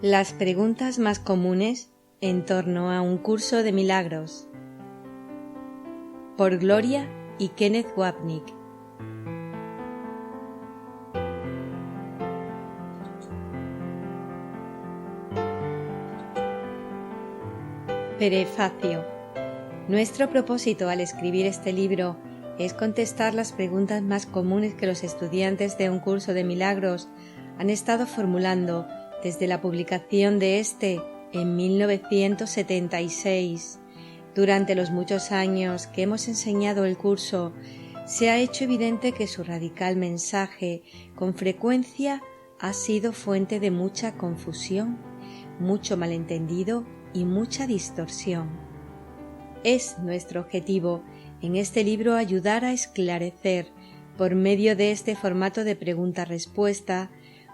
Las preguntas más comunes en torno a un curso de milagros. Por Gloria y Kenneth Wapnick. Prefacio. Nuestro propósito al escribir este libro es contestar las preguntas más comunes que los estudiantes de un curso de milagros han estado formulando desde la publicación de este en 1976. Durante los muchos años que hemos enseñado el curso, se ha hecho evidente que su radical mensaje con frecuencia ha sido fuente de mucha confusión, mucho malentendido y mucha distorsión. Es nuestro objetivo en este libro ayudar a esclarecer, por medio de este formato de pregunta-respuesta,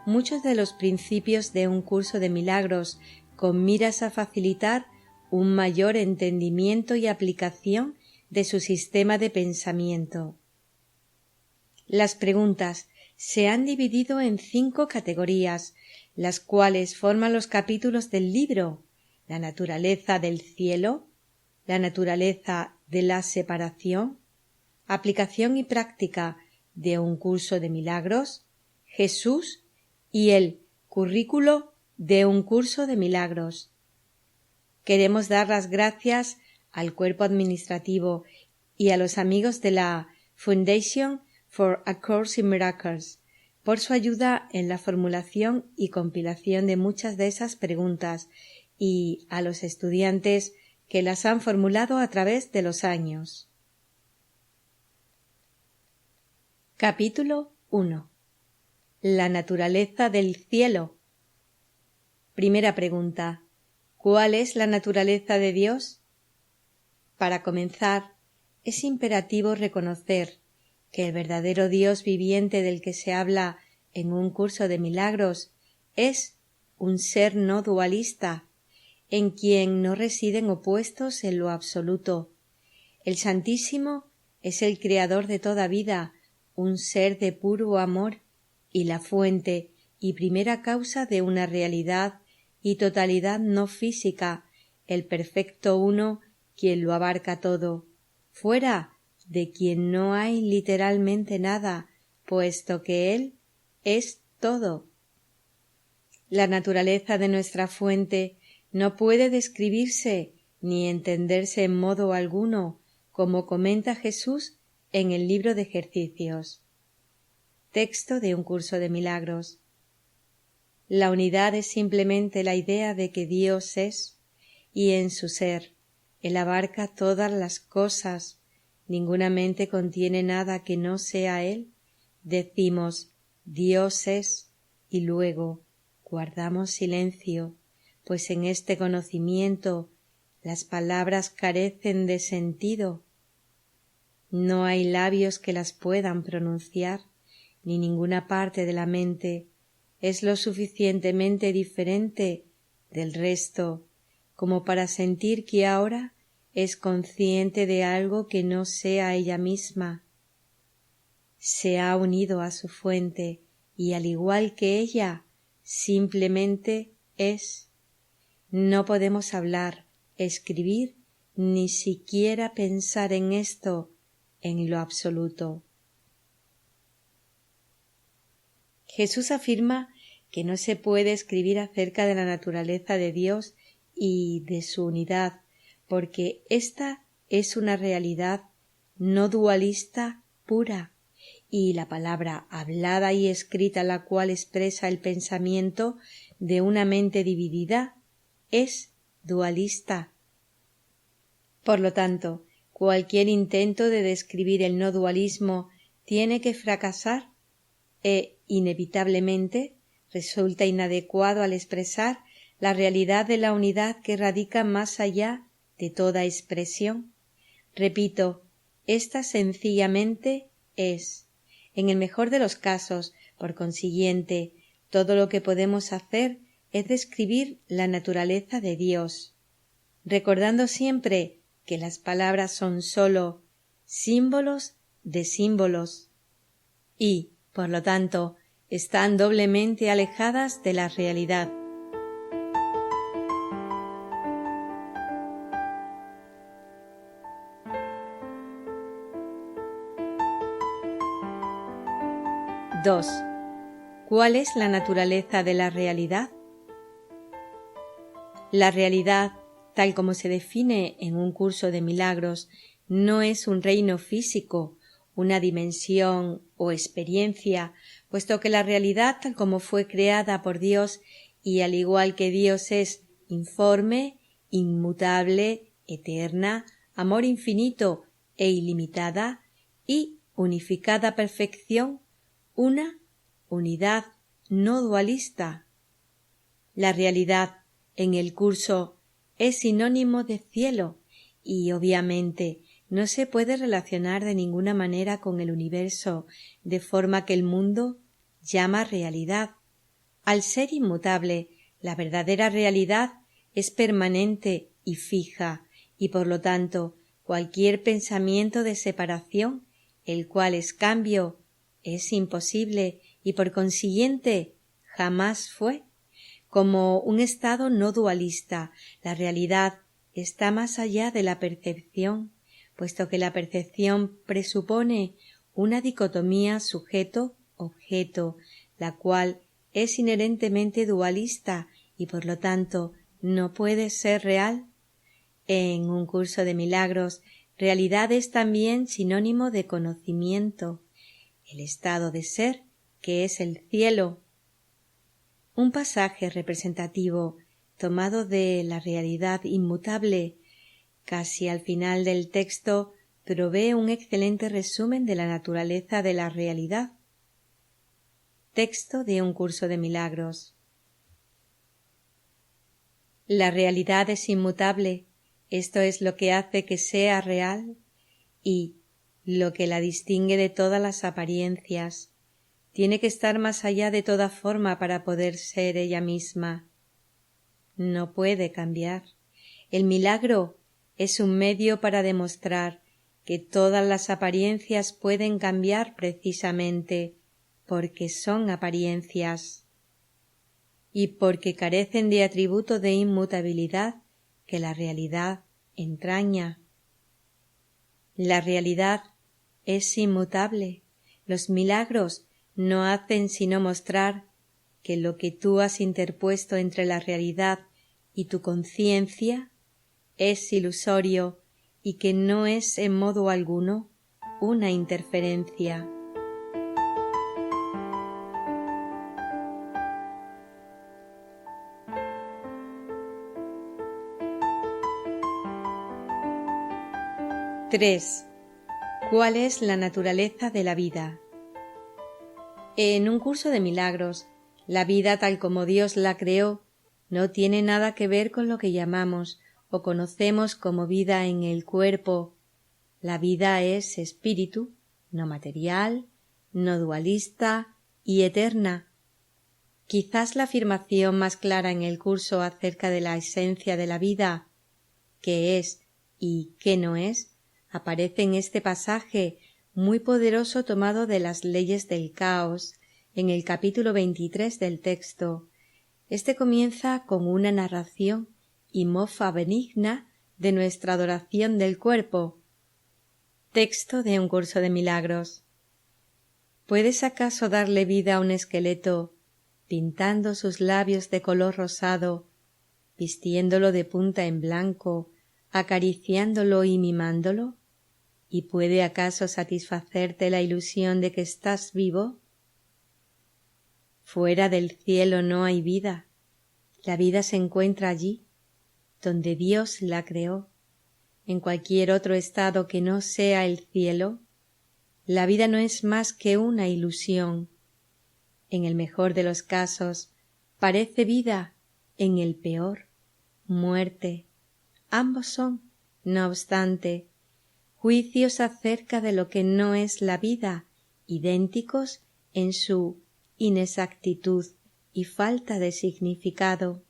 muchos de los principios de un curso de milagros con miras a facilitar un mayor entendimiento y aplicación de su sistema de pensamiento. Las preguntas se han dividido en 5 categorías, las cuales forman los capítulos del libro: la naturaleza del cielo, la naturaleza de la separación, aplicación y práctica de un curso de milagros, Jesús y el currículo de un curso de milagros. Queremos dar las gracias al cuerpo administrativo y a los amigos de la Foundation for a Course in Miracles por su ayuda en la formulación y compilación de muchas de esas preguntas, y a los estudiantes que las han formulado a través de los años. Capítulo 1. La naturaleza del cielo. Primera pregunta: ¿cuál es la naturaleza de Dios? Para comenzar, es imperativo reconocer que el verdadero Dios viviente del que se habla en un curso de milagros es un ser no dualista, en quien no residen opuestos en lo absoluto. El Santísimo es el creador de toda vida, un ser de puro amor, y la fuente y primera causa de una realidad y totalidad no física, el perfecto uno, quien lo abarca todo, fuera de quien no hay literalmente nada, puesto que Él es todo. La naturaleza de nuestra fuente no puede describirse ni entenderse en modo alguno, como comenta Jesús en el libro de ejercicios. Texto de un curso de milagros. La unidad es simplemente la idea de que Dios es, y en su ser Él abarca todas las cosas. Ninguna mente contiene nada que no sea Él. Decimos Dios es, y luego guardamos silencio, pues en este conocimiento las palabras carecen de sentido. No hay labios que las puedan pronunciar, ni ninguna parte de la mente es lo suficientemente diferente del resto como para sentir que ahora es consciente de algo que no sea ella misma. Se ha unido a su fuente y, al igual que ella, simplemente es. No podemos hablar, escribir, ni siquiera pensar en esto en lo absoluto. Jesús afirma que no se puede escribir acerca de la naturaleza de Dios y de su unidad, porque ésta es una realidad no dualista pura, y la palabra hablada y escrita, la cual expresa el pensamiento de una mente dividida, es dualista. Por lo tanto, cualquier intento de describir el no dualismo tiene que fracasar e, inevitablemente, resulta inadecuado al expresar la realidad de la unidad que radica más allá de toda expresión. Repito, esta sencillamente es. En el mejor de los casos, por consiguiente, todo lo que podemos hacer es describir la naturaleza de Dios, recordando siempre que las palabras son sólo símbolos de símbolos y, por lo tanto, están doblemente alejadas de la realidad. 2. ¿Cuál es la naturaleza de la realidad? La realidad, tal como se define en un curso de milagros, no es un reino físico, una dimensión o experiencia, puesto que la realidad, tal como fue creada por Dios, y al igual que Dios es informe, inmutable, eterna, amor infinito e ilimitada, y unificada perfección, una unidad no dualista. La realidad en el curso es sinónimo de cielo y obviamente no se puede relacionar de ninguna manera con el universo, de forma que el mundo llama realidad. Al ser inmutable, la verdadera realidad es permanente y fija, y por lo tanto cualquier pensamiento de separación, el cual es cambio, es imposible y por consiguiente jamás fue. Como un estado no dualista, la realidad está más allá de la percepción, puesto que la percepción presupone una dicotomía sujeto-objeto, la cual es inherentemente dualista y por lo tanto no puede ser real. En un curso de milagros, realidad es también sinónimo de conocimiento, el estado de ser que es el cielo. Un pasaje representativo tomado de la realidad inmutable, casi al final del texto, provee un excelente resumen de la naturaleza de la realidad. Texto de un curso de milagros. La realidad es inmutable, esto es lo que hace que sea real y lo que la distingue de todas las apariencias. Tiene que estar más allá de toda forma para poder ser ella misma. No puede cambiar. El milagro es un medio para demostrar que todas las apariencias pueden cambiar precisamente porque son apariencias y porque carecen de atributo de inmutabilidad que la realidad entraña. La realidad es inmutable. Los milagros no hacen sino mostrar que lo que tú has interpuesto entre la realidad y tu conciencia es ilusorio y que no es en modo alguno una interferencia. ¡3! ¿Cuál es la naturaleza de la vida? En un curso de milagros, la vida tal como Dios la creó no tiene nada que ver con lo que llamamos o conocemos como vida en el cuerpo. La vida es espíritu, no material, no dualista y eterna. Quizás la afirmación más clara en el curso acerca de la esencia de la vida, qué es y qué no es, aparece en este pasaje muy poderoso tomado de las leyes del caos, en el capítulo 23 del texto. Este comienza con una narración y mofa benigna de nuestra adoración del cuerpo. Texto de un curso de milagros. ¿Puedes acaso darle vida a un esqueleto, pintando sus labios de color rosado, vistiéndolo de punta en blanco, acariciándolo y mimándolo? ¿Y puede acaso satisfacerte la ilusión de que estás vivo? Fuera del cielo no hay vida. La vida se encuentra allí, donde Dios la creó. En cualquier otro estado que no sea el cielo, la vida no es más que una ilusión. En el mejor de los casos, parece vida, en el peor, muerte. Ambos son, no obstante, juicios acerca de lo que no es la vida, idénticos en su inexactitud y falta de significado.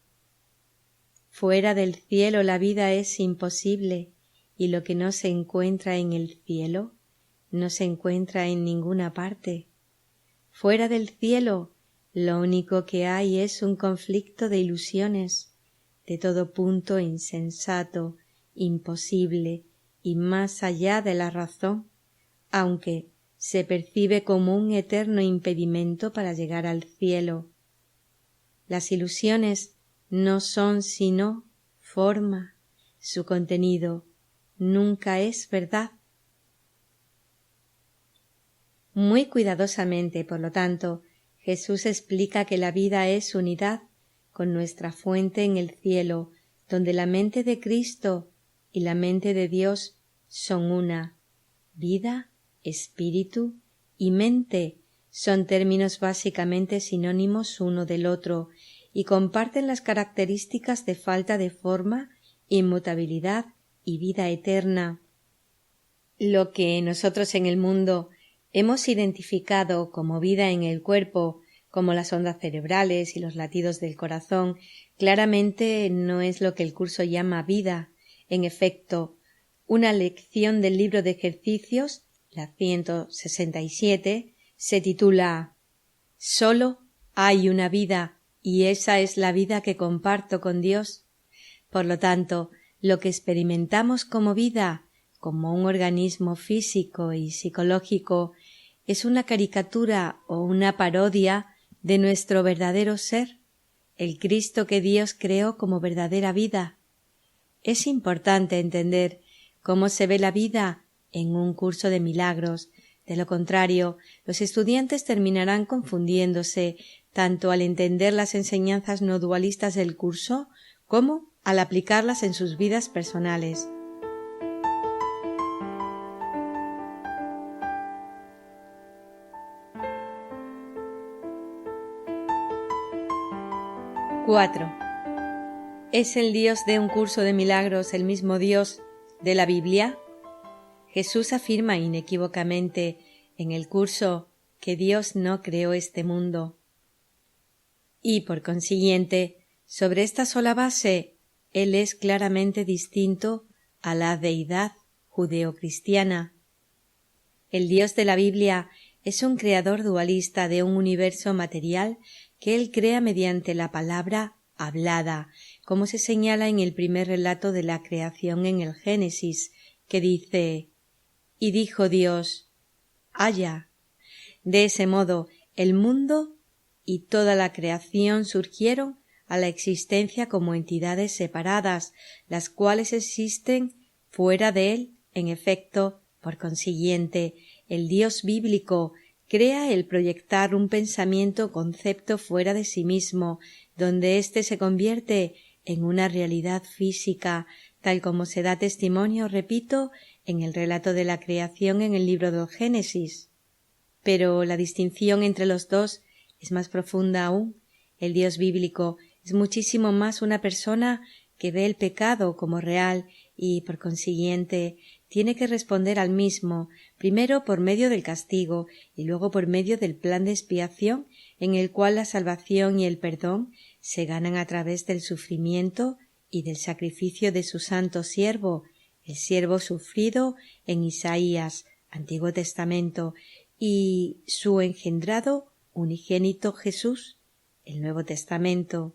Fuera del cielo la vida es imposible, y lo que no se encuentra en el cielo no se encuentra en ninguna parte. Fuera del cielo lo único que hay es un conflicto de ilusiones, de todo punto insensato, imposible y más allá de la razón, aunque se percibe como un eterno impedimento para llegar al cielo. Las ilusiones no son sino forma, su contenido nunca es verdad. Muy cuidadosamente, por lo tanto, Jesús explica que la vida es unidad con nuestra fuente en el cielo, donde la mente de Cristo y la mente de Dios son una. Vida, espíritu y mente son términos básicamente sinónimos uno del otro y comparten las características de falta de forma, inmutabilidad y vida eterna. Lo que nosotros en el mundo hemos identificado como vida en el cuerpo, como las ondas cerebrales y los latidos del corazón, claramente no es lo que el curso llama vida. En efecto, una lección del libro de ejercicios, la 167, se titula «Solo hay una vida y esa es la vida que comparto con Dios». Por lo tanto, lo que experimentamos como vida, como un organismo físico y psicológico, es una caricatura o una parodia de nuestro verdadero ser, el Cristo que Dios creó como verdadera vida. Es importante entender cómo se ve la vida en un curso de milagros. De lo contrario, los estudiantes terminarán confundiéndose tanto al entender las enseñanzas no dualistas del curso como al aplicarlas en sus vidas personales. ⁴. ¿Es el Dios de un curso de milagros el mismo Dios de la Biblia? Jesús afirma inequívocamente en el curso que Dios no creó este mundo. Y, por consiguiente, sobre esta sola base, Él es claramente distinto a la deidad judeocristiana. El Dios de la Biblia es un creador dualista de un universo material que Él crea mediante la palabra hablada, como se señala en el primer relato de la creación en el Génesis, que dice «Y dijo Dios, haya». De ese modo, el mundo y toda la creación surgieron a la existencia como entidades separadas, las cuales existen fuera de él. En efecto, por consiguiente, el Dios bíblico crea el proyectar un pensamiento o concepto fuera de sí mismo, donde éste se convierte en una realidad física, tal como se da testimonio, repito, en el relato de la creación en el libro del Génesis. Pero la distinción entre los dos es más profunda aún. El Dios bíblico es muchísimo más una persona que ve el pecado como real y, por consiguiente, tiene que responder al mismo, primero por medio del castigo y luego por medio del plan de expiación en el cual la salvación y el perdón se ganan a través del sufrimiento y del sacrificio de su santo siervo, el siervo sufrido en Isaías, Antiguo Testamento, y su engendrado unigénito Jesús, el Nuevo Testamento.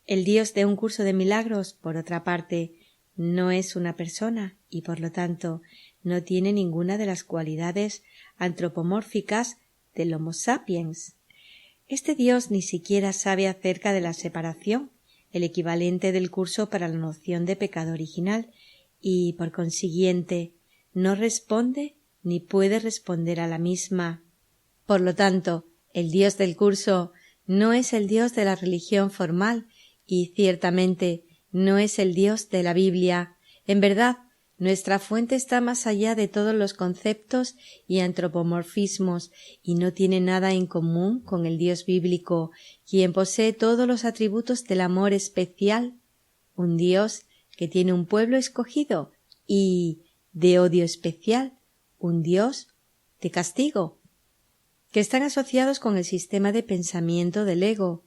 El Dios de un curso de milagros, por otra parte, no es una persona y, por lo tanto, no tiene ninguna de las cualidades antropomórficas del Homo sapiens. Este Dios ni siquiera sabe acerca de la separación, el equivalente del curso para la noción de pecado original, y, por consiguiente, no responde ni puede responder a la misma. Por lo tanto, el Dios del curso no es el Dios de la religión formal y, ciertamente, no es el Dios de la Biblia. En verdad, nuestra fuente está más allá de todos los conceptos y antropomorfismos y no tiene nada en común con el Dios bíblico, quien posee todos los atributos del amor especial, un Dios que tiene un pueblo escogido y de odio especial, un Dios de castigo, que están asociados con el sistema de pensamiento del ego.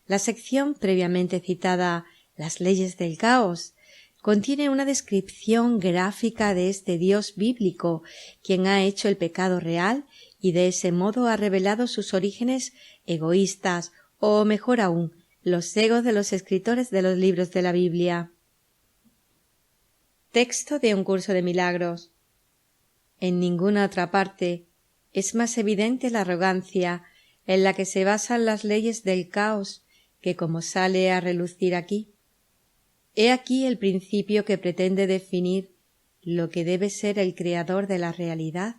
La sección previamente citada, las leyes del caos, contiene una descripción gráfica de este Dios bíblico, quien ha hecho el pecado real y de ese modo ha revelado sus orígenes egoístas, o mejor aún, los egos de los escritores de los libros de la Biblia. Texto de un curso de milagros. En ninguna otra parte es más evidente la arrogancia en la que se basan las leyes del caos que como sale a relucir aquí. He aquí el principio que pretende definir lo que debe ser el creador de la realidad,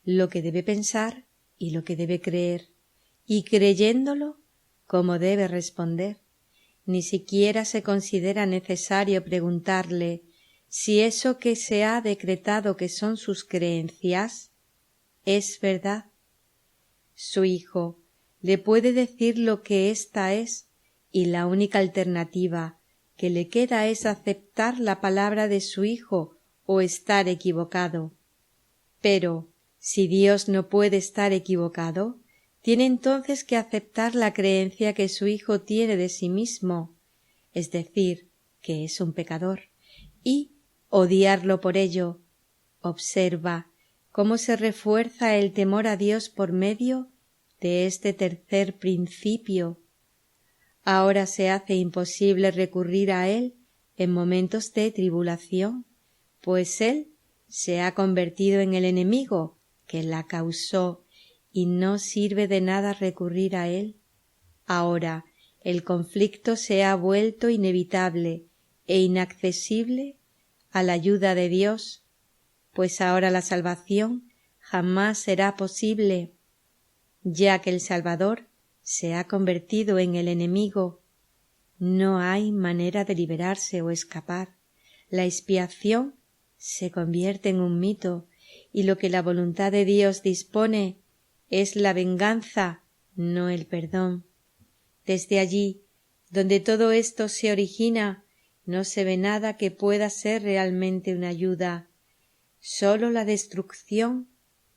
lo que debe pensar y lo que debe creer, y creyéndolo, cómo debe responder. Ni siquiera se considera necesario preguntarle si eso que se ha decretado que son sus creencias es verdad. Su hijo le puede decir lo que ésta es, y la única alternativa que le queda es aceptar la palabra de su hijo o estar equivocado. Pero, si Dios no puede estar equivocado, tiene entonces que aceptar la creencia que su hijo tiene de sí mismo, es decir, que es un pecador, y odiarlo por ello. Observa cómo se refuerza el temor a Dios por medio de este tercer principio. Ahora se hace imposible recurrir a él en momentos de tribulación, pues él se ha convertido en el enemigo que la causó y no sirve de nada recurrir a él. Ahora el conflicto se ha vuelto inevitable e inaccesible a la ayuda de Dios, pues ahora la salvación jamás será posible, ya que el Salvador se ha convertido en el enemigo. No hay manera de liberarse o escapar. La expiación se convierte en un mito, y lo que la voluntad de Dios dispone es la venganza, no el perdón. Desde allí, donde todo esto se origina, no se ve nada que pueda ser realmente una ayuda. Sólo la destrucción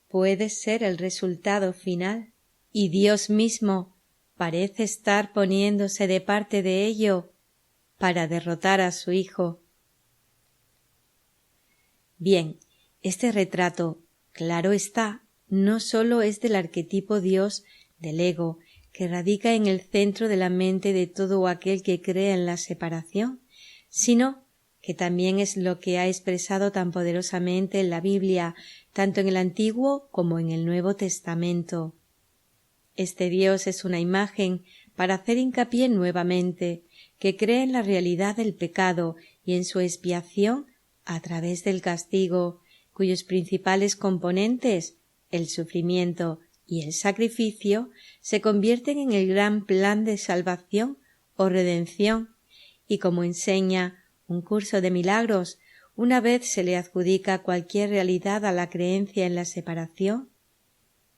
puede ser el resultado final, y Dios mismo parece estar poniéndose de parte de ello para derrotar a su hijo. Bien, este retrato, claro está, no sólo es del arquetipo Dios del ego, que radica en el centro de la mente de todo aquel que cree en la separación, sino que también es lo que ha expresado tan poderosamente en la Biblia, tanto en el Antiguo como en el Nuevo Testamento. Este Dios es una imagen para hacer hincapié nuevamente que cree en la realidad del pecado y en su expiación a través del castigo, cuyos principales componentes, el sufrimiento y el sacrificio, se convierten en el gran plan de salvación o redención, y como enseña un curso de milagros, una vez se le adjudica cualquier realidad a la creencia en la separación,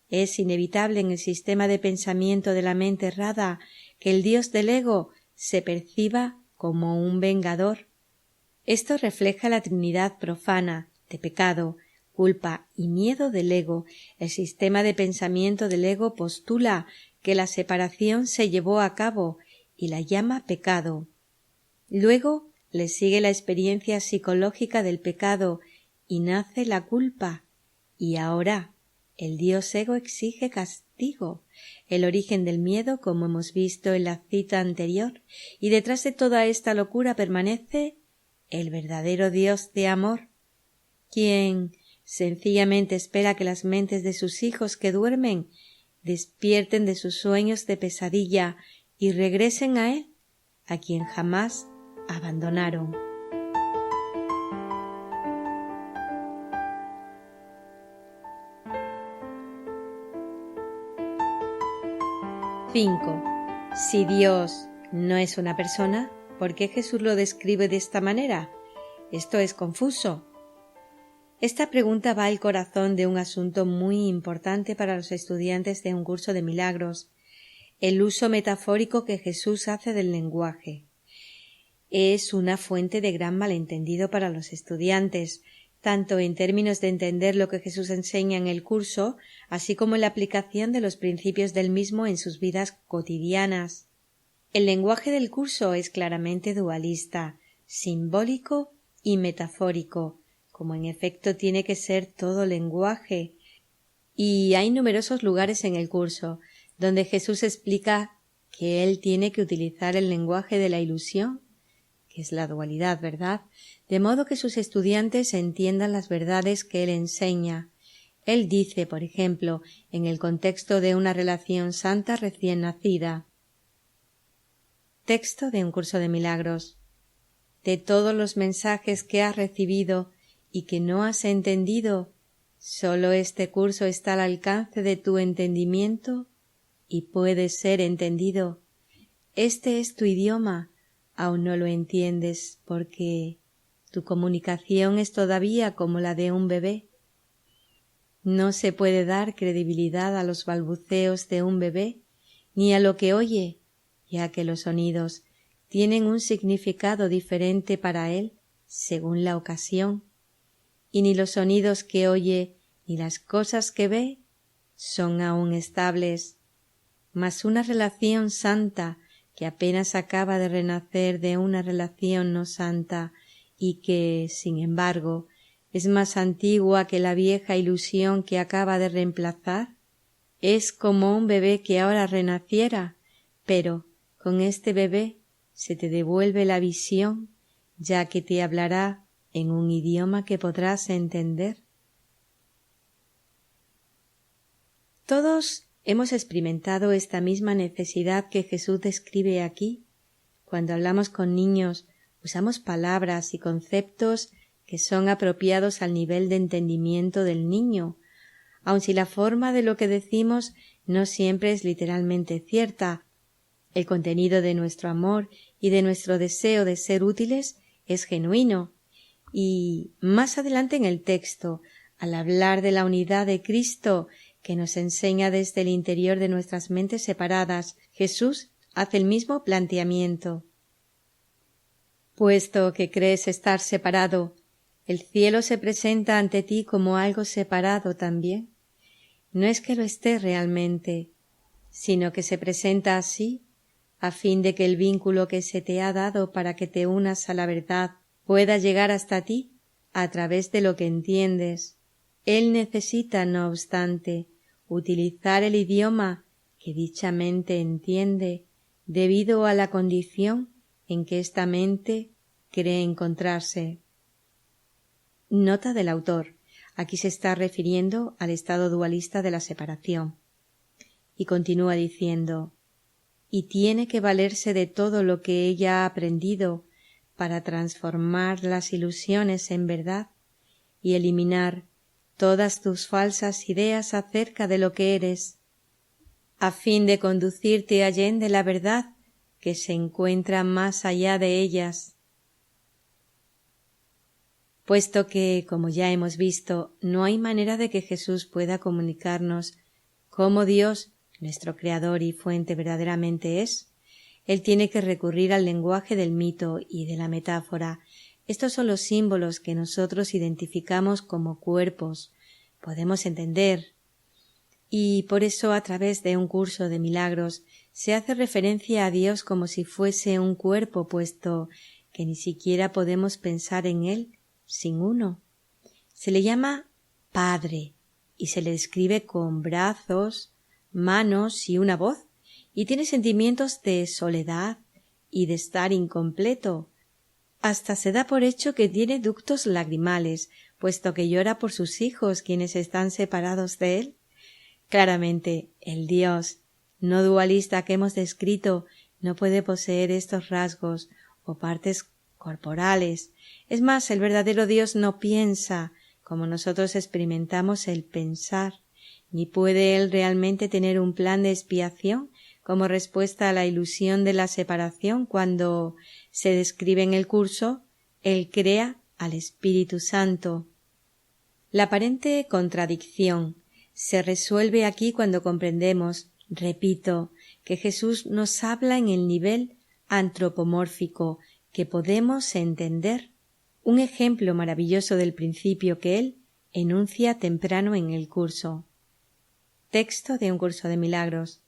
es inevitable en el sistema de pensamiento de la mente errada que el Dios del ego se perciba como un vengador. Esto refleja la Trinidad profana de pecado, culpa y miedo del ego. El sistema de pensamiento del ego postula que la separación se llevó a cabo y la llama pecado. Luego le sigue la experiencia psicológica del pecado y nace la culpa. Y ahora el Dios ego exige castigo, el origen del miedo, como hemos visto en la cita anterior, y detrás de toda esta locura permanece el verdadero Dios de amor, quien sencillamente espera que las mentes de sus hijos que duermen despierten de sus sueños de pesadilla y regresen a Él, a quien jamás abandonaron. Si Dios no es una persona, ¿por qué Jesús lo describe de esta manera? Esto es confuso. Esta pregunta va al corazón de un asunto muy importante para los estudiantes de un curso de milagros, el uso metafórico que Jesús hace del lenguaje. Es una fuente de gran malentendido para los estudiantes, tanto en términos de entender lo que Jesús enseña en el curso, así como en la aplicación de los principios del mismo en sus vidas cotidianas. El lenguaje del curso es claramente dualista, simbólico y metafórico, como en efecto tiene que ser todo lenguaje, y hay numerosos lugares en el curso donde Jesús explica que él tiene que utilizar el lenguaje de la ilusión, que es la dualidad, ¿verdad?, de modo que sus estudiantes entiendan las verdades que él enseña. Él dice, por ejemplo, en el contexto de una relación santa recién nacida. Texto de un curso de milagros. De todos los mensajes que has recibido y que no has entendido, sólo este curso está al alcance de tu entendimiento y puede ser entendido. Este es tu idioma, aún no lo entiendes porque tu comunicación es todavía como la de un bebé. No se puede dar credibilidad a los balbuceos de un bebé ni a lo que oye, ya que los sonidos tienen un significado diferente para él según la ocasión, y ni los sonidos que oye ni las cosas que ve son aún estables, mas una relación santa que apenas acaba de renacer de una relación no santa y que, sin embargo, es más antigua que la vieja ilusión que acaba de reemplazar, es como un bebé que ahora renaciera, pero con este bebé se te devuelve la visión, ya que te hablará en un idioma que podrás entender. Todos hemos experimentado esta misma necesidad que Jesús describe aquí. Cuando hablamos con niños, usamos palabras y conceptos que son apropiados al nivel de entendimiento del niño, aun si la forma de lo que decimos no siempre es literalmente cierta. El contenido de nuestro amor y de nuestro deseo de ser útiles es genuino, y más adelante en el texto, al hablar de la unidad de Cristo que nos enseña desde el interior de nuestras mentes separadas, Jesús hace el mismo planteamiento. Puesto que crees estar separado, el cielo se presenta ante ti como algo separado también. No es que lo esté realmente, sino que se presenta así a fin de que el vínculo que se te ha dado para que te unas a la verdad pueda llegar hasta ti a través de lo que entiendes. Él necesita, no obstante, utilizar el idioma que dicha mente entiende debido a la condición en que esta mente cree encontrarse. Nota del autor. Aquí se está refiriendo al estado dualista de la separación. Y continúa diciendo, y tiene que valerse de todo lo que ella ha aprendido para transformar las ilusiones en verdad y eliminar todas tus falsas ideas acerca de lo que eres, a fin de conducirte allende la verdad que se encuentra más allá de ellas. Puesto que, como ya hemos visto, no hay manera de que Jesús pueda comunicarnos cómo Dios, nuestro Creador y fuente verdaderamente es, Él tiene que recurrir al lenguaje del mito y de la metáfora. Estos son los símbolos que nosotros identificamos como cuerpos, podemos entender, y por eso a través de un curso de milagros se hace referencia a Dios como si fuese un cuerpo, puesto que ni siquiera podemos pensar en Él sin uno. Se le llama Padre y se le describe con brazos, manos y una voz, y tiene sentimientos de soledad y de estar incompleto. Hasta se da por hecho que tiene ductos lagrimales, puesto que llora por sus hijos quienes están separados de él. Claramente, el Dios no dualista que hemos descrito no puede poseer estos rasgos o partes corporales. Es más, el verdadero Dios no piensa como nosotros experimentamos el pensar, ni puede Él realmente tener un plan de expiación como respuesta a la ilusión de la separación cuando se describe en el curso, Él crea al Espíritu Santo. La aparente contradicción se resuelve aquí cuando comprendemos, repito, que Jesús nos habla en el nivel antropomórfico que podemos entender, un ejemplo maravilloso del principio que él enuncia temprano en el curso. Texto de un curso de milagros.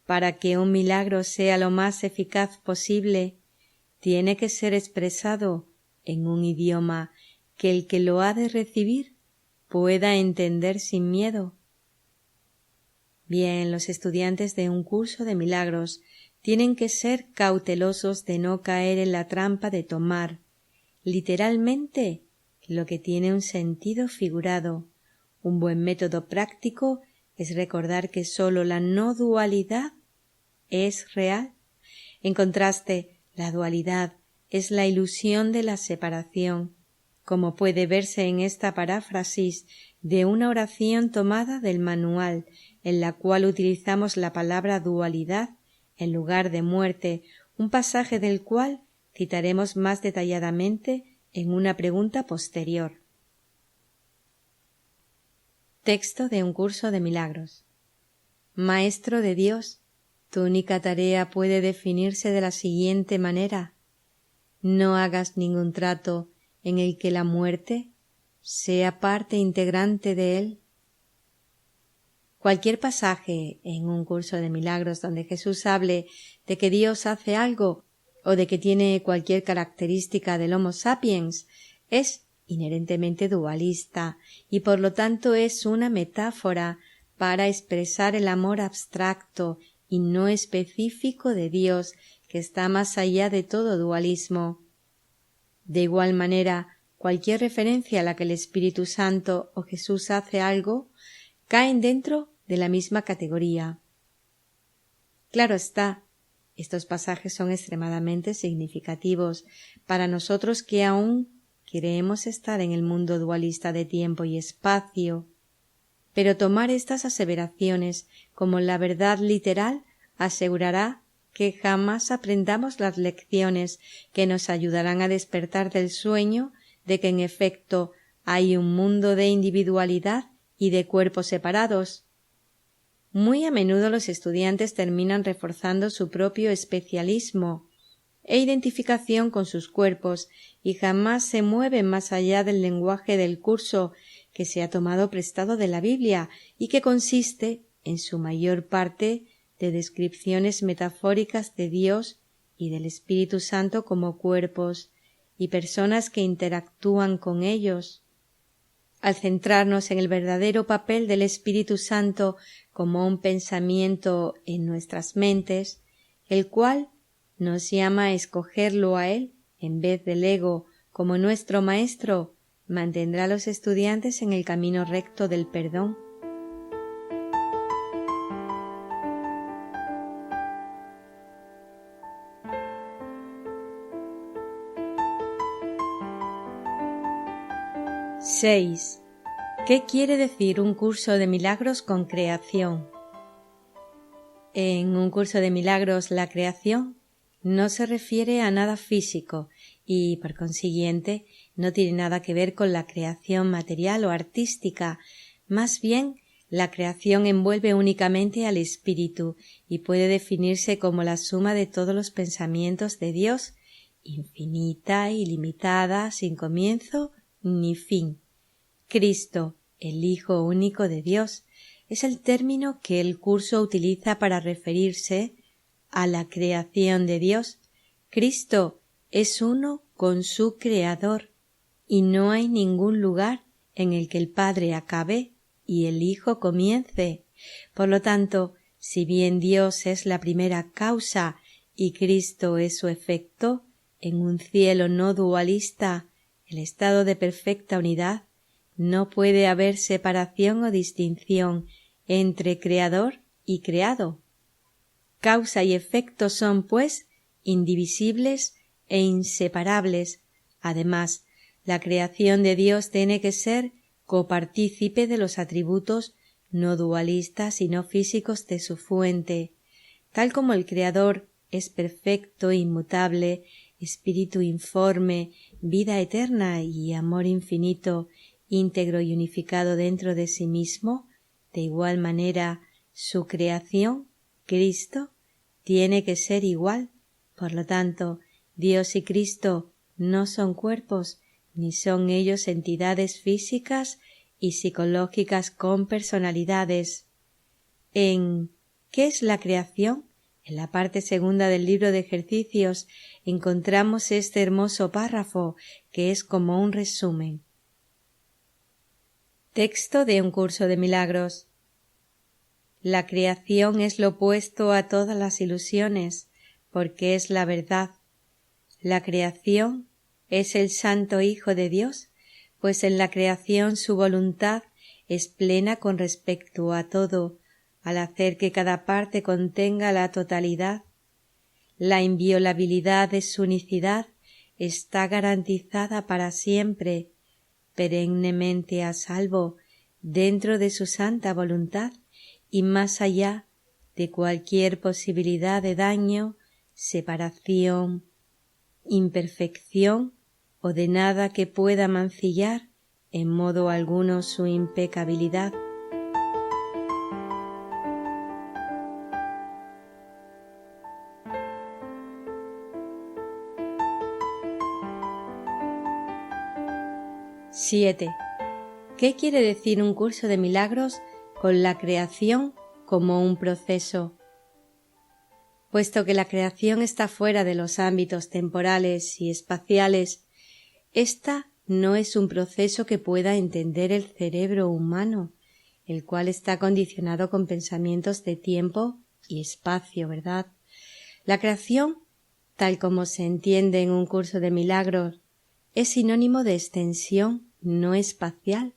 Para que un milagro sea lo más eficaz posible, tiene que ser expresado en un idioma que el que lo ha de recibir pueda entender sin miedo. Bien, los estudiantes de un curso de milagros tienen que ser cautelosos de no caer en la trampa de tomar literalmente lo que tiene un sentido figurado, Un buen método práctico es recordar que sólo la no dualidad es real. En contraste, la dualidad es la ilusión de la separación, como puede verse en esta paráfrasis de una oración tomada del manual, en la cual utilizamos la palabra dualidad en lugar de muerte, un pasaje del cual citaremos más detalladamente en una pregunta posterior. Texto de un curso de milagros. Maestro de Dios, tu única tarea puede definirse de la siguiente manera: no hagas ningún trato en el que la muerte sea parte integrante de él. Cualquier pasaje en un curso de milagros donde Jesús hable de que Dios hace algo o de que tiene cualquier característica del Homo sapiens es inherentemente dualista y por lo tanto es una metáfora para expresar el amor abstracto y no específico de Dios, que está más allá de todo dualismo. De igual manera, cualquier referencia a la que el Espíritu Santo o Jesús hace algo caen dentro de la misma categoría. Claro está, estos pasajes son extremadamente significativos para nosotros que aún queremos estar en el mundo dualista de tiempo y espacio, pero tomar estas aseveraciones como la verdad literal asegurará que jamás aprendamos las lecciones que nos ayudarán a despertar del sueño de que en efecto hay un mundo de individualidad y de cuerpos separados. Muy a menudo los estudiantes terminan reforzando su propio especialismo e identificación con sus cuerpos y jamás se mueven más allá del lenguaje del curso que se ha tomado prestado de la Biblia y que consiste, en su mayor parte, de descripciones metafóricas de Dios y del Espíritu Santo como cuerpos y personas que interactúan con ellos. Al centrarnos en el verdadero papel del Espíritu Santo como un pensamiento en nuestras mentes, el cual nos llama a escogerlo a él en vez del ego como nuestro maestro, mantendrá a los estudiantes en el camino recto del perdón. ¡6! ¿Qué quiere decir un curso de milagros con creación? En un curso de milagros la creación no se refiere a nada físico y, por consiguiente, no tiene nada que ver con la creación material o artística. Más bien, la creación envuelve únicamente al espíritu y puede definirse como la suma de todos los pensamientos de Dios, infinita, ilimitada, sin comienzo ni fin. Cristo, el Hijo único de Dios, es el término que el curso utiliza para referirse a la creación de Dios. Cristo es uno con su Creador y no hay ningún lugar en el que el Padre acabe y el Hijo comience. Por lo tanto, si bien Dios es la primera causa y Cristo es su efecto, en un cielo no dualista, el estado de perfecta unidad, no puede haber separación o distinción entre creador y creado. Causa y efecto son, pues, indivisibles e inseparables. Además, la creación de Dios tiene que ser copartícipe de los atributos no dualistas y no físicos de su fuente. Tal como el Creador es perfecto, inmutable, espíritu informe, vida eterna y amor infinito, íntegro y unificado dentro de sí mismo, de igual manera su creación, Cristo, tiene que ser igual. Por lo tanto, Dios y Cristo no son cuerpos, ni son ellos entidades físicas y psicológicas con personalidades. En ¿qué es la creación? En la parte segunda del libro de ejercicios encontramos este hermoso párrafo que es como un resumen. Texto de un curso de milagros. La creación es lo opuesto a todas las ilusiones, porque es la verdad. La creación es el Santo Hijo de Dios, pues en la creación su voluntad es plena con respecto a todo, al hacer que cada parte contenga la totalidad. La inviolabilidad de su unicidad está garantizada para siempre, perennemente a salvo, dentro de su santa voluntad y más allá de cualquier posibilidad de daño, separación, imperfección o de nada que pueda mancillar en modo alguno su impecabilidad. ¡7! ¿Qué quiere decir un curso de milagros con la creación como un proceso? Puesto que la creación está fuera de los ámbitos temporales y espaciales, esta no es un proceso que pueda entender el cerebro humano, el cual está condicionado con pensamientos de tiempo y espacio, ¿verdad? La creación, tal como se entiende en un curso de milagros, es sinónimo de extensión no espacial,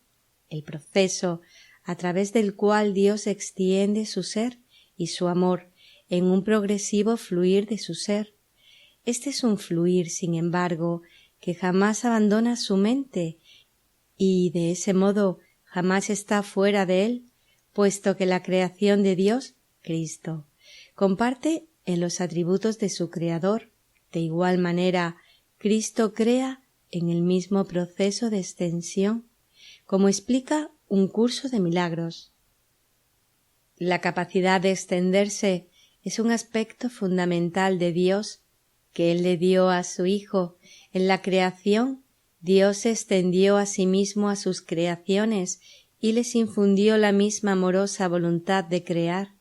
el proceso a través del cual Dios extiende su ser y su amor en un progresivo fluir de su ser. Este es un fluir, sin embargo, que jamás abandona su mente y de ese modo jamás está fuera de él, puesto que la creación de Dios, Cristo, comparte en los atributos de su Creador. De igual manera, Cristo crea en el mismo proceso de extensión, como explica un curso de milagros. La capacidad de extenderse es un aspecto fundamental de Dios que Él le dio a su Hijo. En la creación, Dios se extendió a sí mismo a sus creaciones y les infundió la misma amorosa voluntad de crear.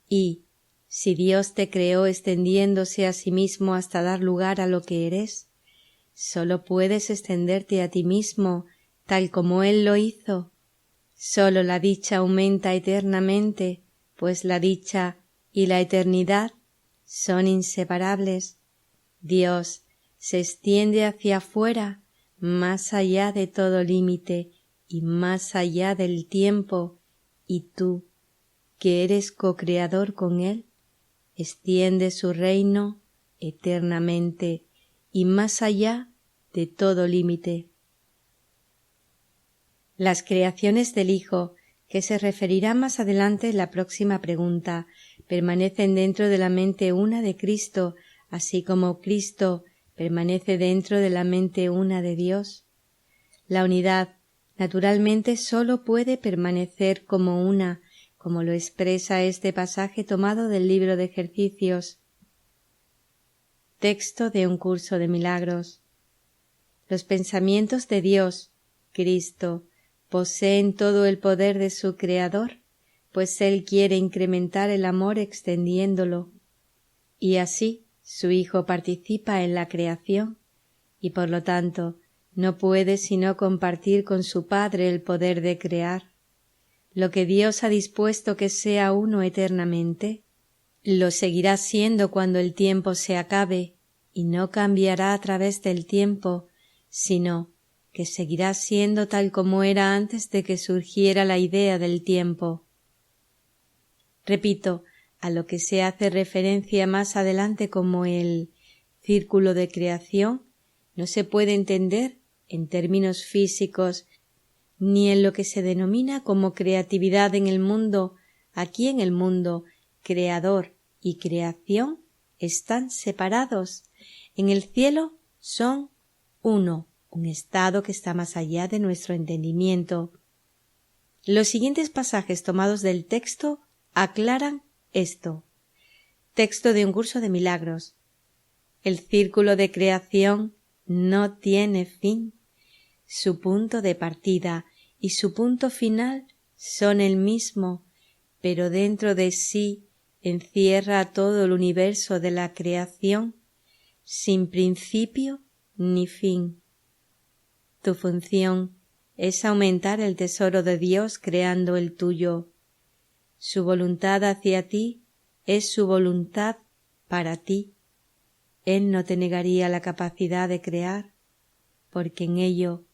Y, si Dios te creó extendiéndose a sí mismo hasta dar lugar a lo que eres, sólo puedes extenderte a ti mismo tal como Él lo hizo. Sólo la dicha aumenta eternamente, pues la dicha y la eternidad son inseparables. Dios se extiende hacia afuera, más allá de todo límite y más allá del tiempo, y tú, que eres co-creador con Él, extiende su reino eternamente y más allá de todo límite. Las creaciones del Hijo, que se referirá más adelante en la próxima pregunta, permanecen dentro de la mente una de Cristo, así como Cristo permanece dentro de la mente una de Dios. La unidad, naturalmente, sólo puede permanecer como una, como lo expresa este pasaje tomado del libro de ejercicios. Texto de un curso de milagros. Los pensamientos de Dios, Cristo, poseen todo el poder de su Creador, pues Él quiere incrementar el amor extendiéndolo, y así su Hijo participa en la creación, y por lo tanto no puede sino compartir con su Padre el poder de crear. Lo que Dios ha dispuesto que sea uno eternamente, lo seguirá siendo cuando el tiempo se acabe, y no cambiará a través del tiempo, sino que seguirá siendo tal como era antes de que surgiera la idea del tiempo. Repito, a lo que se hace referencia más adelante como el círculo de creación, no se puede entender en términos físicos ni en lo que se denomina como creatividad en el mundo. Aquí en el mundo, creador y creación están separados. En el cielo son uno, un estado que está más allá de nuestro entendimiento. Los siguientes pasajes tomados del texto aclaran esto. Texto de un curso de milagros. El círculo de creación no tiene fin. Su punto de partida y su punto final son el mismo, pero dentro de sí encierra todo el universo de la creación, sin principio ni fin. Tu función es aumentar el tesoro de Dios creando el tuyo. Su voluntad hacia ti es su voluntad para ti. Él no te negaría la capacidad de crear, porque en ello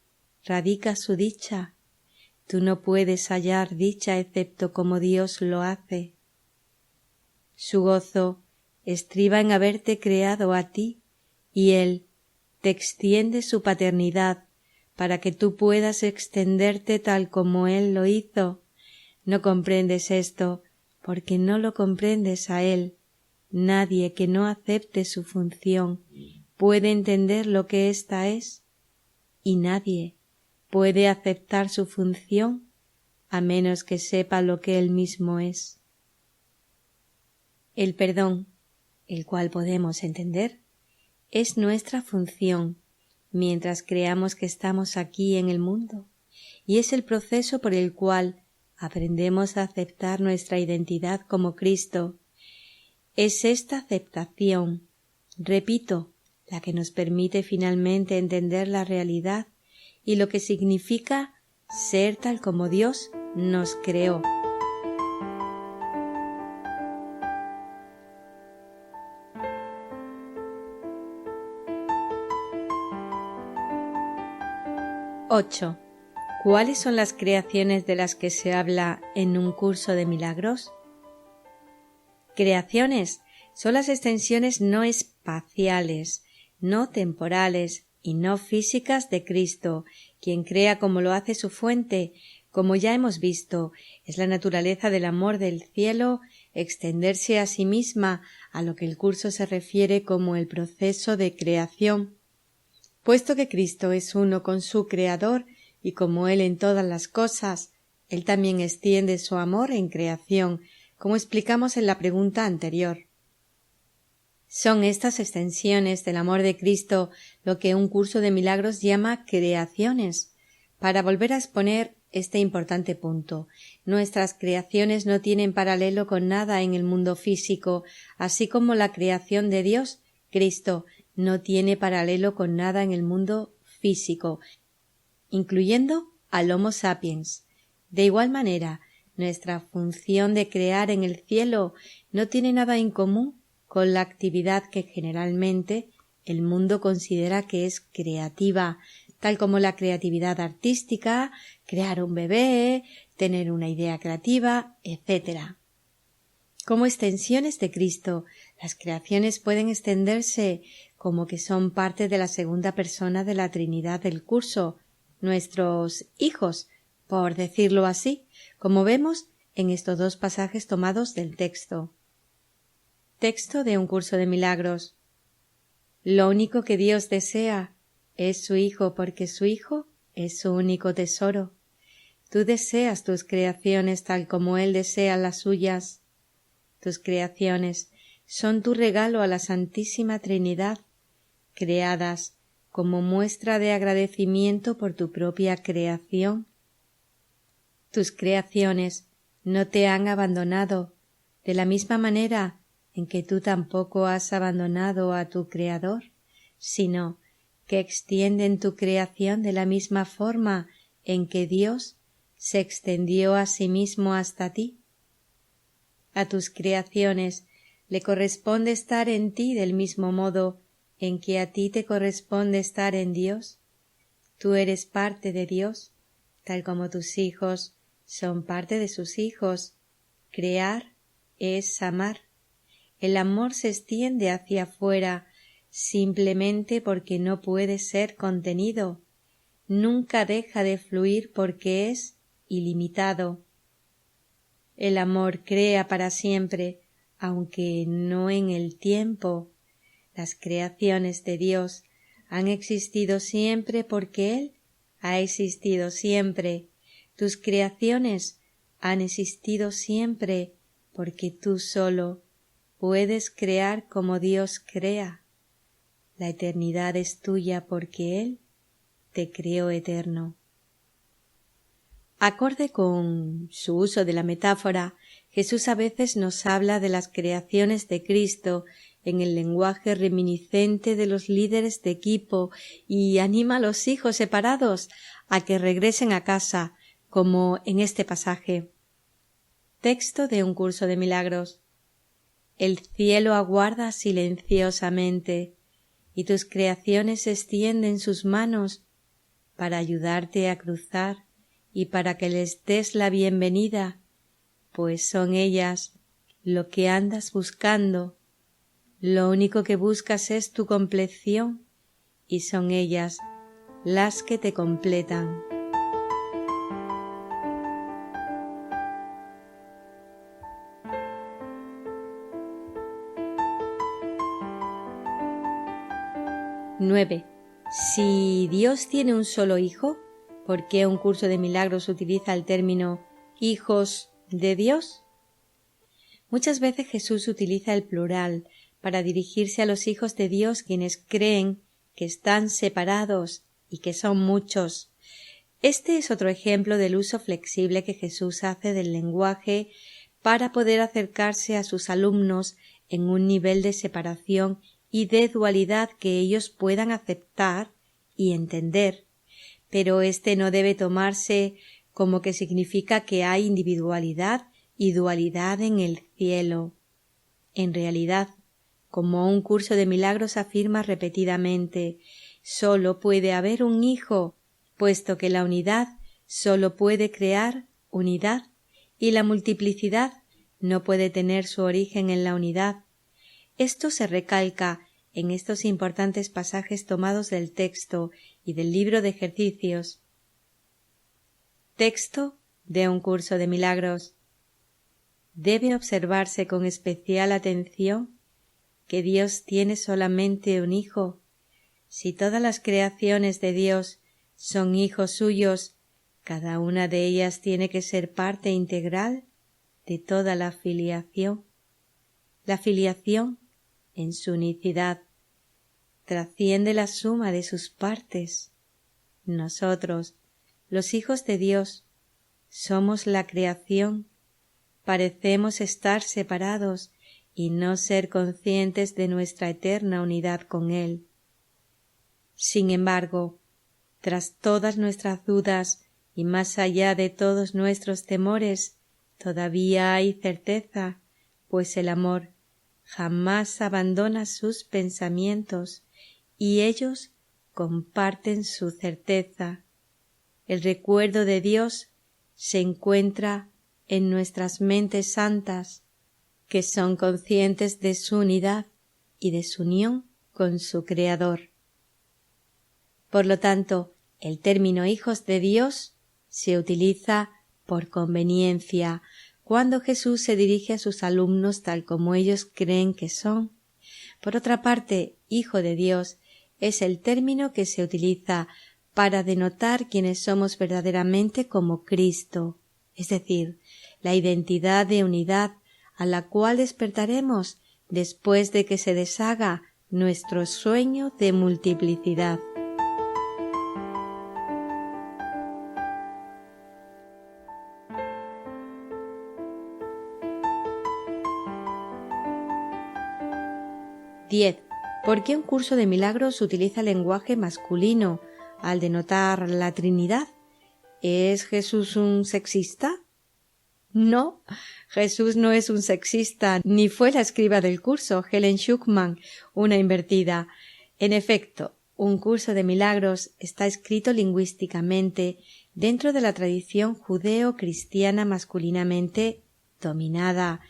radica su dicha. tú no puedes hallar dicha excepto como Dios lo hace. Su gozo estriba en haberte creado a ti, y Él te extiende su paternidad para que tú puedas extenderte tal como Él lo hizo. No comprendes esto porque no lo comprendes a Él. Nadie que no acepte su función puede entender lo que ésta es, y nadie puede aceptar su función a menos que sepa lo que Él mismo es. El perdón, el cual podemos entender, es nuestra función mientras creamos que estamos aquí en el mundo, y es el proceso por el cual aprendemos a aceptar nuestra identidad como Cristo. Es esta aceptación, repito, la que nos permite finalmente entender la realidad y lo que significa ser tal como Dios nos creó. —8. ¿Cuáles son las creaciones de las que se habla en un curso de milagros? Creaciones son las extensiones no espaciales, no temporales y no físicas de Cristo, quien crea como lo hace su fuente. Como ya hemos visto, es la naturaleza del amor del cielo extenderse a sí misma, a lo que el curso se refiere como el proceso de creación. Puesto que Cristo es uno con su Creador y como Él en todas las cosas, Él también extiende su amor en creación, como explicamos en la pregunta anterior. Son estas extensiones del amor de Cristo lo que un curso de milagros llama creaciones. Para volver a exponer este importante punto, nuestras creaciones no tienen paralelo con nada en el mundo físico, así como la creación de Dios, Cristo, no tiene paralelo con nada en el mundo físico, incluyendo al Homo sapiens. De igual manera, nuestra función de crear en el cielo no tiene nada en común con la actividad que generalmente el mundo considera que es creativa, tal como la creatividad artística, crear un bebé, tener una idea creativa, etc. Como extensiones de Cristo, las creaciones pueden extenderse como que son parte de la segunda persona de la Trinidad del curso, nuestros hijos, por decirlo así, como vemos en estos dos pasajes tomados del texto. Texto de un curso de milagros. Lo único que Dios desea es su Hijo, porque su Hijo es su único tesoro. Tú deseas tus creaciones tal como Él desea las suyas. Tus creaciones son tu regalo a la Santísima Trinidad, creadas como muestra de agradecimiento por tu propia creación. Tus creaciones no te han abandonado, de la misma manera en que tú tampoco has abandonado a tu Creador, sino que extienden tu creación de la misma forma en que Dios se extendió a sí mismo hasta ti. A tus creaciones le corresponde estar en ti del mismo modo en que a ti te corresponde estar en Dios. Tú eres parte de Dios, tal como tus hijos son parte de sus hijos. Crear es amar. El amor se extiende hacia afuera simplemente porque no puede ser contenido. Nunca deja de fluir porque es ilimitado. El amor crea para siempre, aunque no en el tiempo. Las creaciones de Dios han existido siempre porque Él ha existido siempre. Tus creaciones han existido siempre porque tú solo puedes crear como Dios crea. La eternidad es tuya porque Él te creó eterno. Acorde con su uso de la metáfora, Jesús a veces nos habla de las creaciones de Cristo en el lenguaje reminiscente de los líderes de equipo y anima a los hijos separados a que regresen a casa, como en este pasaje. Texto de un curso de milagros. El cielo aguarda silenciosamente y tus creaciones extienden sus manos para ayudarte a cruzar y para que les des la bienvenida, pues son ellas lo que andas buscando. Lo único que buscas es tu compleción y son ellas las que te completan. ¡9! Si Dios tiene un solo hijo, ¿por qué un curso de milagros utiliza el término hijos de Dios? Muchas veces Jesús utiliza el plural para dirigirse a los hijos de Dios, quienes creen que están separados y que son muchos. Este es otro ejemplo del uso flexible que Jesús hace del lenguaje para poder acercarse a sus alumnos en un nivel de separación y de dualidad que ellos puedan aceptar y entender, pero este no debe tomarse como que significa que hay individualidad y dualidad en el cielo. En realidad, como un curso de milagros afirma repetidamente, sólo puede haber un hijo, puesto que la unidad sólo puede crear unidad y la multiplicidad no puede tener su origen en la unidad. Esto se recalca en estos importantes pasajes tomados del texto y del libro de ejercicios. Texto de un curso de milagros. Debe observarse con especial atención que Dios tiene solamente un hijo. Si todas las creaciones de Dios son hijos suyos, cada una de ellas tiene que ser parte integral de toda la filiación. La filiación, en su unicidad, trasciende la suma de sus partes. Nosotros, los hijos de Dios, somos la creación, parecemos estar separados y no ser conscientes de nuestra eterna unidad con Él. Sin embargo, tras todas nuestras dudas y más allá de todos nuestros temores, todavía hay certeza, pues el amor jamás abandona sus pensamientos y ellos comparten su certeza. El recuerdo de Dios se encuentra en nuestras mentes santas, que son conscientes de su unidad y de su unión con su Creador. Por lo tanto, el término hijos de Dios se utiliza por conveniencia cuando Jesús se dirige a sus alumnos tal como ellos creen que son. Por otra parte, hijo de Dios es el término que se utiliza para denotar quienes somos verdaderamente como Cristo, es decir, la identidad de unidad a la cual despertaremos después de que se deshaga nuestro sueño de multiplicidad. ¿Por qué un curso de milagros utiliza lenguaje masculino al denotar la Trinidad? ¿Es Jesús un sexista? No, Jesús no es un sexista, ni fue la escriba del curso, Helen Schuckman, una invertida. En efecto, un curso de milagros está escrito lingüísticamente dentro de la tradición judeo-cristiana masculinamente dominada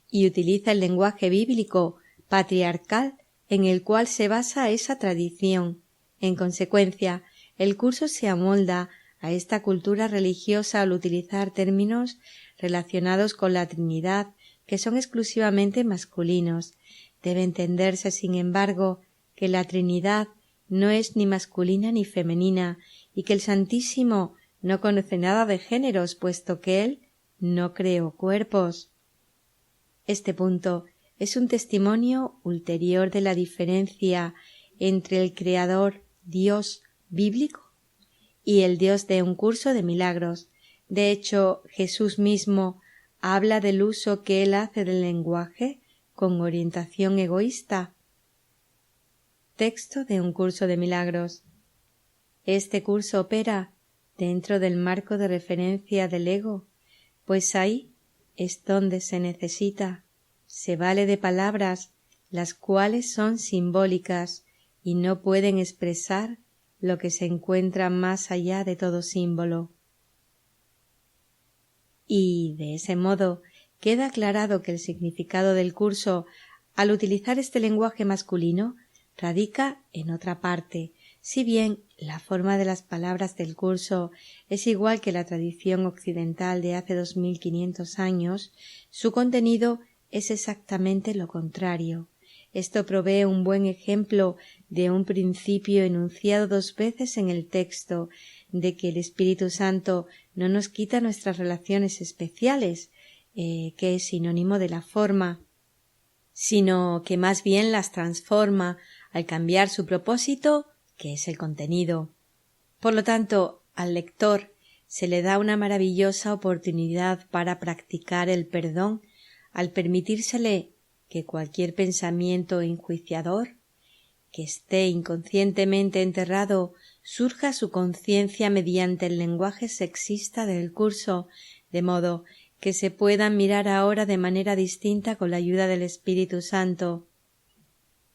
y utiliza el lenguaje bíblico patriarcal en el cual se basa esa tradición. En consecuencia, el curso se amolda a esta cultura religiosa al utilizar términos relacionados con la Trinidad que son exclusivamente masculinos. Debe entenderse, sin embargo, que la Trinidad no es ni masculina ni femenina y que el Santísimo no conoce nada de géneros, puesto que Él no creó cuerpos. Este punto es un testimonio ulterior de la diferencia entre el Creador Dios bíblico y el Dios de un curso de milagros. De hecho, Jesús mismo habla del uso que Él hace del lenguaje con orientación egoísta. Texto de un curso de milagros. Este curso opera dentro del marco de referencia del ego, pues ahí es donde se necesita. Se vale de palabras, las cuales son simbólicas y no pueden expresar lo que se encuentra más allá de todo símbolo. y, de ese modo, queda aclarado que el significado del curso, al utilizar este lenguaje masculino, radica en otra parte. Si bien la forma de las palabras del curso es igual que la tradición occidental de hace 2500 años, su contenido es exactamente lo contrario. Esto provee un buen ejemplo de un principio enunciado 2 veces en el texto, de que el Espíritu Santo no nos quita nuestras relaciones especiales, que es sinónimo de la forma, sino que más bien las transforma al cambiar su propósito, que es el contenido. Por lo tanto, al lector se le da una maravillosa oportunidad para practicar el perdón al permitírsele que cualquier pensamiento enjuiciador que esté inconscientemente enterrado surja a su conciencia mediante el lenguaje sexista del curso, de modo que se puedan mirar ahora de manera distinta con la ayuda del Espíritu Santo.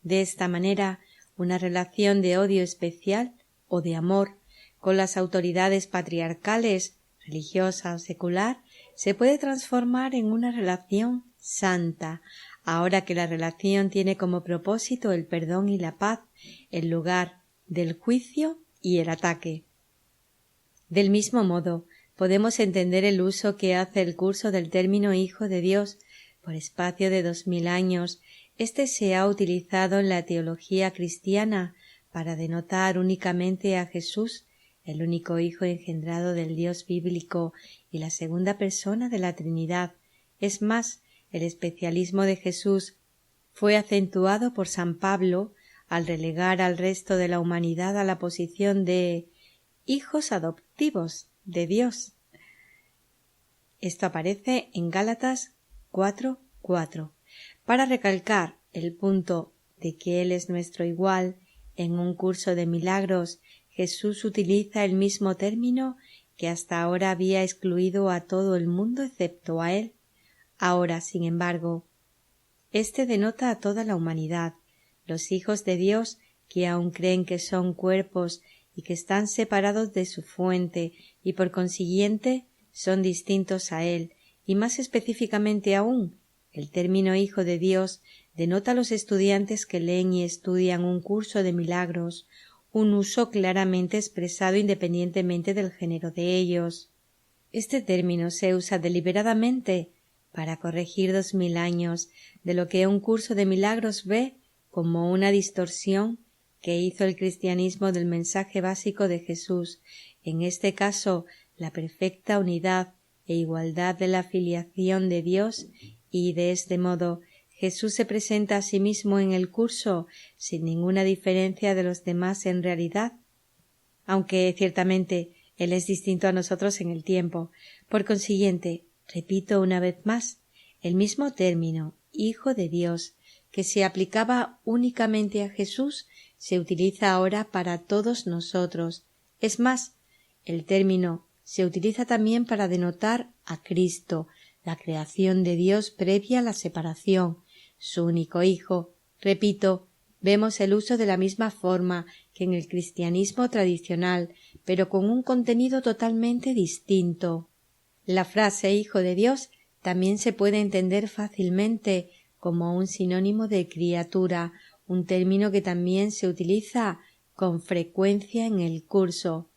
De esta manera, una relación de odio especial o de amor con las autoridades patriarcales, religiosa o secular, se puede transformar en una relación santa, ahora que la relación tiene como propósito el perdón y la paz, en lugar del juicio y el ataque. Del mismo modo, podemos entender el uso que hace el curso del término Hijo de Dios. Por espacio de 2000 años, este se ha utilizado en la teología cristiana para denotar únicamente a Jesús, el único Hijo engendrado del Dios bíblico y la segunda persona de la Trinidad. Es más, el especialismo de Jesús fue acentuado por San Pablo al relegar al resto de la humanidad a la posición de hijos adoptivos de Dios. Esto aparece en Gálatas 4:4. Para recalcar el punto de que Él es nuestro igual, en un curso de milagros Jesús utiliza el mismo término que hasta ahora había excluido a todo el mundo excepto a Él. Ahora, sin embargo, este denota a toda la humanidad, los hijos de Dios que aún creen que son cuerpos y que están separados de su fuente y por consiguiente son distintos a Él, y más específicamente aún, el término Hijo de Dios denota a los estudiantes que leen y estudian un curso de milagros, un uso claramente expresado independientemente del género de ellos. Este término se usa deliberadamente para corregir 2000 años de lo que un curso de milagros ve como una distorsión que hizo el cristianismo del mensaje básico de Jesús, en este caso la perfecta unidad e igualdad de la filiación de Dios, y de este modo Jesús se presenta a sí mismo en el curso sin ninguna diferencia de los demás en realidad, aunque ciertamente Él es distinto a nosotros en el tiempo. Por consiguiente, repito una vez más, el mismo término Hijo de Dios que se aplicaba únicamente a Jesús se utiliza ahora para todos nosotros. Es más, el término se utiliza también para denotar a Cristo, la creación de Dios previa a la separación, su único Hijo. Repito, vemos el uso de la misma forma que en el cristianismo tradicional, pero con un contenido totalmente distinto. La frase Hijo de Dios también se puede entender fácilmente como un sinónimo de criatura, un término que también se utiliza con frecuencia en el curso.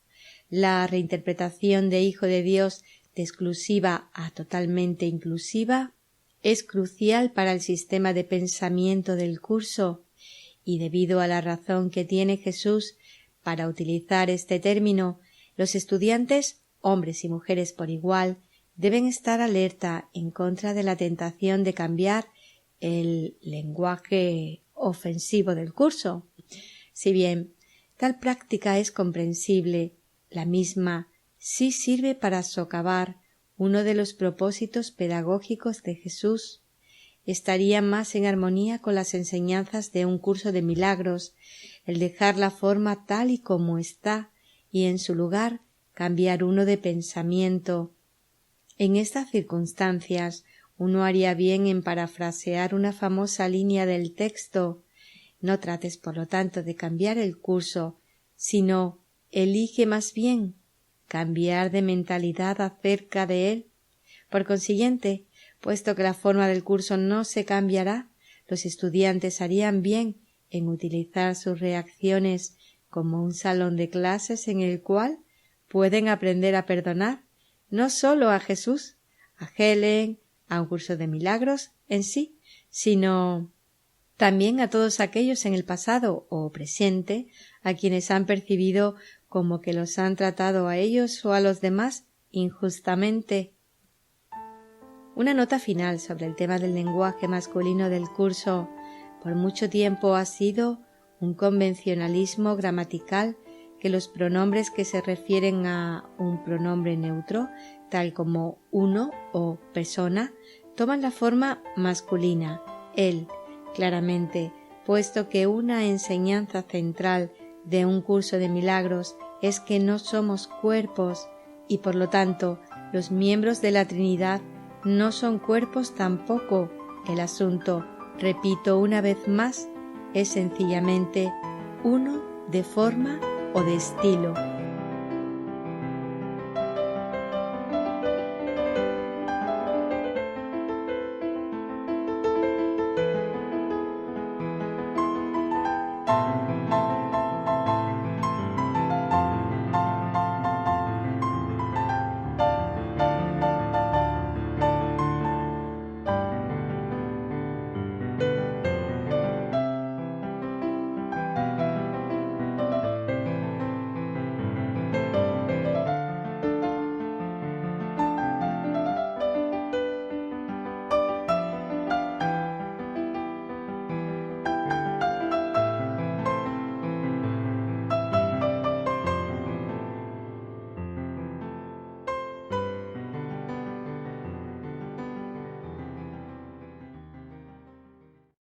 La reinterpretación de Hijo de Dios de exclusiva a totalmente inclusiva es crucial para el sistema de pensamiento del curso, y debido a la razón que tiene Jesús para utilizar este término, los estudiantes, hombres y mujeres por igual, deben estar alerta en contra de la tentación de cambiar el lenguaje ofensivo del curso. Si bien tal práctica es comprensible, la misma sí sirve para socavar uno de los propósitos pedagógicos de Jesús. Estaría más en armonía con las enseñanzas de un curso de milagros el dejar la forma tal y como está y en su lugar cambiar uno de pensamiento. En estas circunstancias uno haría bien en parafrasear una famosa línea del texto: no trates por lo tanto de cambiar el curso, sino elige más bien cambiar de mentalidad acerca de él, Por consiguiente, puesto que la forma del curso no se cambiará, los estudiantes harían bien en utilizar sus reacciones como un salón de clases en el cual pueden aprender a perdonar no sólo a Jesús, a Helen, a un curso de milagros en sí, sino también a todos aquellos en el pasado o presente a quienes han percibido como que los han tratado a ellos o a los demás injustamente. Una nota final sobre el tema del lenguaje masculino del curso. Por mucho tiempo ha sido un convencionalismo gramatical que los pronombres que se refieren a un pronombre neutro, tal como uno o persona, toman la forma masculina, él, claramente, puesto que una enseñanza central de un curso de milagros es que no somos cuerpos y por lo tanto los miembros de la Trinidad no son cuerpos tampoco. El asunto, repito una vez más, es sencillamente uno de forma o de estilo.